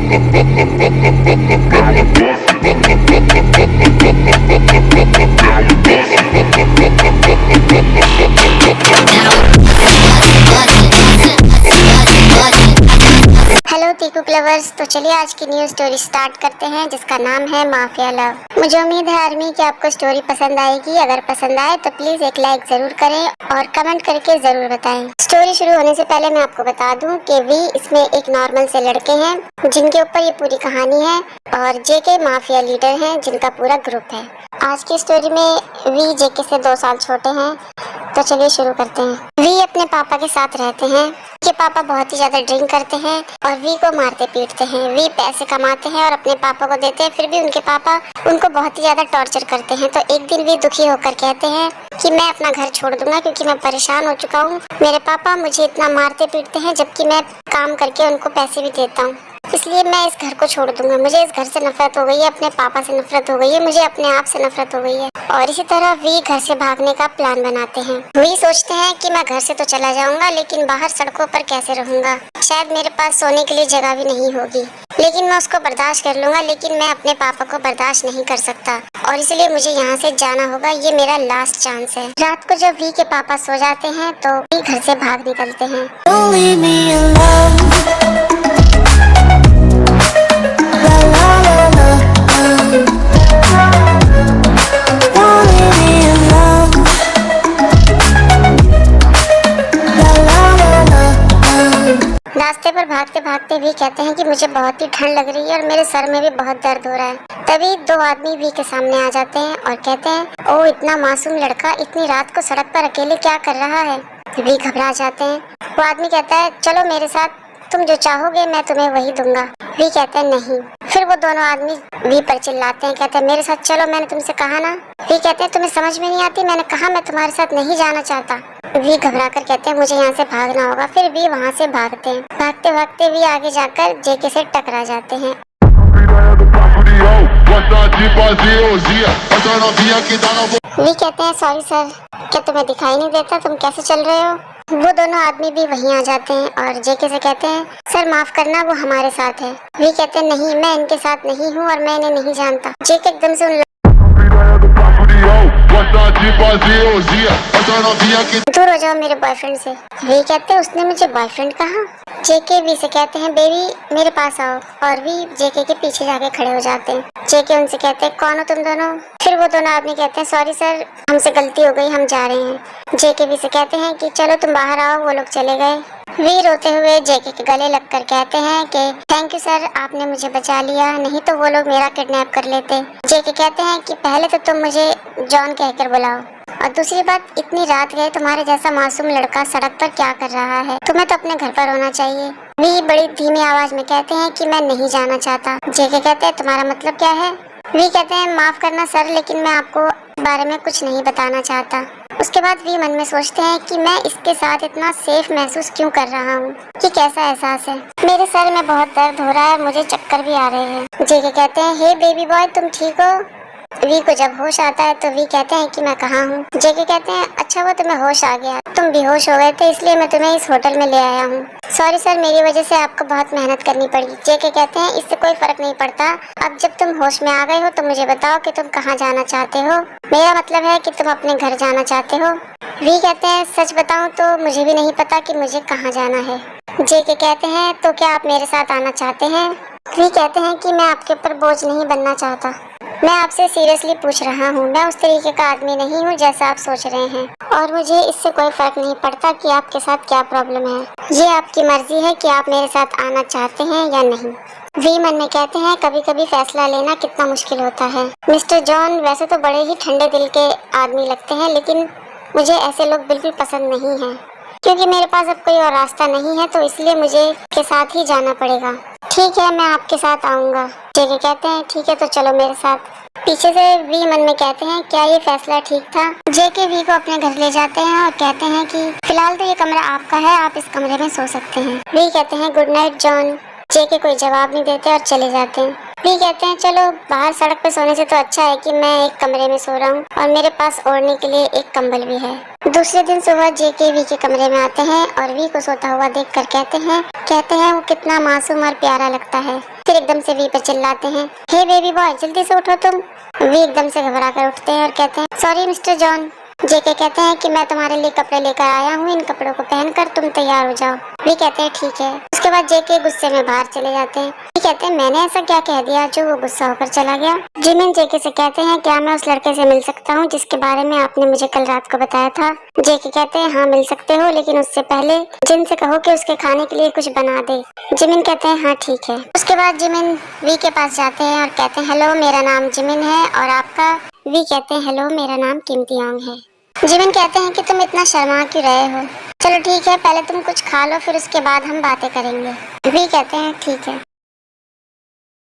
Hello Tiku lovers, तो चलिए आज की न्यू स्टोरी स्टार्ट करते हैं जिसका नाम है माफिया लव। मुझे उम्मीद है आर्मी कि आपको स्टोरी पसंद आएगी। अगर पसंद आए तो प्लीज एक लाइक जरूर करें और कमेंट करके जरूर बताएं। स्टोरी शुरू होने से पहले मैं आपको बता दूं कि वी इसमें एक नॉर्मल से लड़के हैं जिनके ऊपर ये पूरी कहानी है और जेके माफिया लीडर हैं जिनका पूरा ग्रुप है। आज की स्टोरी में वी जेके से 2 साल छोटे हैं। तो चलिए शुरू करते हैं। वी अपने पापा के साथ रहते हैं। के पापा बहुत ही ज्यादा ड्रिंक करते हैं और वी को मारते पीटते हैं। वी पैसे कमाते हैं और अपने पापा को देते हैं, फिर भी उनके पापा उनको बहुत ही ज्यादा टॉर्चर करते हैं। तो एक दिन वी दुखी होकर कहते हैं कि मैं अपना घर छोड़ दूंगा क्योंकि मैं परेशान हो चुका हूँ। मेरे पापा मुझे इतना मारते पीटते हैं जबकि मैं काम करके उनको पैसे भी देता हूँ, इसलिए मैं इस घर को छोड़ दूंगा। मुझे इस घर से नफरत हो गई है, अपने पापा से नफरत हो गई है, मुझे अपने आप से नफरत हो गई है। और इसी तरह वी घर से भागने का प्लान बनाते हैं। वी सोचते हैं कि मैं घर से तो चला जाऊंगा लेकिन बाहर सड़कों पर कैसे रहूंगा, शायद मेरे पास सोने के लिए जगह भी नहीं होगी, लेकिन मैं उसको बर्दाश्त कर लूंगा। लेकिन मैं अपने पापा को बर्दाश्त नहीं कर सकता और इसलिए मुझे यहाँ से जाना होगा। ये मेरा लास्ट चांस है। रात को जब वी के पापा सो जाते हैं तो वी घर से भाग निकलते हैं। रास्ते पर भागते भागते भी कहते हैं कि मुझे बहुत ही ठंड लग रही है और मेरे सर में भी बहुत दर्द हो रहा है। तभी 2 आदमी वी के सामने आ जाते हैं और कहते हैं, ओ इतना मासूम लड़का इतनी रात को सड़क पर अकेले क्या कर रहा है। वी घबरा जाते हैं। वो आदमी कहता है, चलो मेरे साथ, तुम जो चाहोगे मैं तुम्हें वही दूंगा। वी कहते हैं नहीं। फिर वो दोनों आदमी वी पर चिल्लाते हैं, कहते हैं मेरे साथ चलो, मैंने तुमसे कहा ना। वी कहते हैं तुम्हें समझ में नहीं आती, मैंने कहा मैं तुम्हारे साथ नहीं जाना चाहता। वी घबरा कर कहते हैं मुझे यहाँ से भागना होगा। फिर वी वहाँ से भागते हैं। भागते भागते वी आगे जाकर जेके से टकरा जाते हैं। वी कहते हैं सॉरी सर, क्या तुम्हें दिखाई नहीं देता, तुम कैसे चल रहे हो। वो दोनों आदमी भी वहीं आ जाते हैं और जेके से कहते हैं सर माफ करना, वो हमारे साथ है। वी कहते हैं नहीं, मैं इनके साथ नहीं हूँ और मैं इन्हें नहीं जानता। जेके एकदम से दूर हो जाओ मेरे बॉयफ्रेंड से। वी कहते हैं उसने मुझे बॉयफ्रेंड कहा। जेके वी से कहते हैं बेबी मेरे पास आओ, और वी जेके के पीछे जाके खड़े हो जाते हैं। जेके उनसे कहते हैं कौन हो तुम दोनों। फिर वो दोनों आदमी कहते हैं सॉरी सर, हमसे गलती हो गई, हम जा रहे हैं। जेके वी से कहते हैं कि चलो तुम बाहर आओ। वो लोग चले गए। वी रोते हुए जेके के गले लगकर कहते हैं कि थैंक यू सर, आपने मुझे बचा लिया, नहीं तो वो लोग मेरा किडनैप कर लेते। जेके कहते हैं कि पहले तो तुम मुझे जॉन कहकर बुलाओ, और दूसरी बात इतनी रात गए तुम्हारे जैसा मासूम लड़का सड़क पर क्या कर रहा है, तुम्हें तो अपने घर पर होना चाहिए। वी बड़ी धीमी आवाज में कहते हैं कि मैं नहीं जाना चाहता। जेके कहते हैं तुम्हारा मतलब क्या है। वी कहते हैं माफ करना सर, लेकिन मैं आपको बारे में कुछ नहीं बताना चाहता। उसके बाद वी मन में सोचते हैं कि मैं इसके साथ इतना सेफ महसूस क्यों कर रहा हूँ, कि कैसा एहसास है। मेरे सर में बहुत दर्द हो रहा है, मुझे चक्कर भी आ रहे हैं। जेके कहते हैं हे बेबी बॉय तुम ठीक हो। वी को जब होश आता है तो वी कहते हैं कि मैं कहाँ हूँ। जेके कहते हैं अच्छा वो तुम्हें होश आ गया, तुम बेहोश हो गए थे इसलिए मैं तुम्हें इस होटल में ले आया हूँ। सॉरी सर, मेरी वजह से आपको बहुत मेहनत करनी पड़ी। जेके कहते हैं इससे कोई फर्क नहीं पड़ता, अब जब तुम होश में आ गए हो तो मुझे बताओ कि तुम कहाँ जाना चाहते हो। मेरा मतलब है कि तुम अपने घर जाना चाहते हो। वी कहते हैं सच बताऊँ तो मुझे भी नहीं पता कि मुझे कहाँ जाना है। जेके कहते हैं तो क्या आप मेरे साथ आना चाहते हैं। वी कहते हैं कि मैं आपके ऊपर बोझ नहीं बनना चाहता, मैं आपसे सीरियसली पूछ रहा हूँ, मैं उस तरीके का आदमी नहीं हूँ जैसा आप सोच रहे हैं, और मुझे इससे कोई फर्क नहीं पड़ता कि आपके साथ क्या प्रॉब्लम है। ये आपकी मर्जी है कि आप मेरे साथ आना चाहते हैं या नहीं। वी मन में कहते हैं कभी कभी फैसला लेना कितना मुश्किल होता है। मिस्टर जॉन वैसे तो बड़े ही ठंडे दिल के आदमी लगते हैं, लेकिन मुझे ऐसे लोग बिल्कुल पसंद नहीं है, क्योंकि मेरे पास अब कोई और रास्ता नहीं है, तो इसलिए मुझे के साथ ही जाना पड़ेगा। ठीक है, मैं आपके साथ आऊँगा। जेके कहते हैं ठीक है तो चलो मेरे साथ। पीछे से वी मन में कहते हैं क्या ये फैसला ठीक था। जेके वी को अपने घर ले जाते हैं और कहते हैं कि फिलहाल तो ये कमरा आपका है, आप इस कमरे में सो सकते हैं। वी कहते हैं गुड नाइट जॉन। जेके कोई जवाब नहीं देते और चले जाते हैं। वी कहते हैं चलो बाहर सड़क पे सोने से तो अच्छा है कि मैं एक कमरे में सो रहा हूँ और मेरे पास ओढ़ने के लिए एक कंबल भी है। दूसरे दिन सुबह जेके वी के कमरे में आते हैं और वी को सोता हुआ देखकर कहते हैं वो कितना मासूम और प्यारा लगता है। फिर एकदम से वी पर चिल्लाते हैं, हे बेबी बॉय जल्दी से उठो तुम। वी एकदम से घबरा कर उठते हैं और कहते हैं, सॉरी मिस्टर जॉन। जेके कहते हैं कि मैं तुम्हारे लिए कपड़े लेकर आया हूँ, इन कपड़ों को पहनकर तुम तैयार हो जाओ। वी कहते हैं ठीक है। उसके बाद जेके गुस्से में बाहर चले जाते हैं। वी कहते हैं मैंने ऐसा क्या कह दिया जो वो गुस्सा होकर चला गया। जिमिन जेके से कहते हैं, क्या मैं उस लड़के से मिल सकता हूँ जिसके बारे में आपने मुझे कल रात को बताया था। जेके कहते हैं हाँ मिल सकते हो, लेकिन उससे पहले जिन से कहो कि उसके खाने के लिए कुछ बना दे। जिमिन कहते हैं हाँ ठीक है। उसके बाद जिमिन वी के पास जाते हैं और कहते हैं, हेलो मेरा नाम जिमिन है और आपका। वी कहते हैं, हेलो मेरा नाम किम तियोंग है। जिमिन कहते हैं कि तुम इतना शर्मा क्यों रहे हो, चलो ठीक है पहले तुम कुछ खा लो फिर उसके बाद हम बातें करेंगे। वी कहते हैं ठीक है।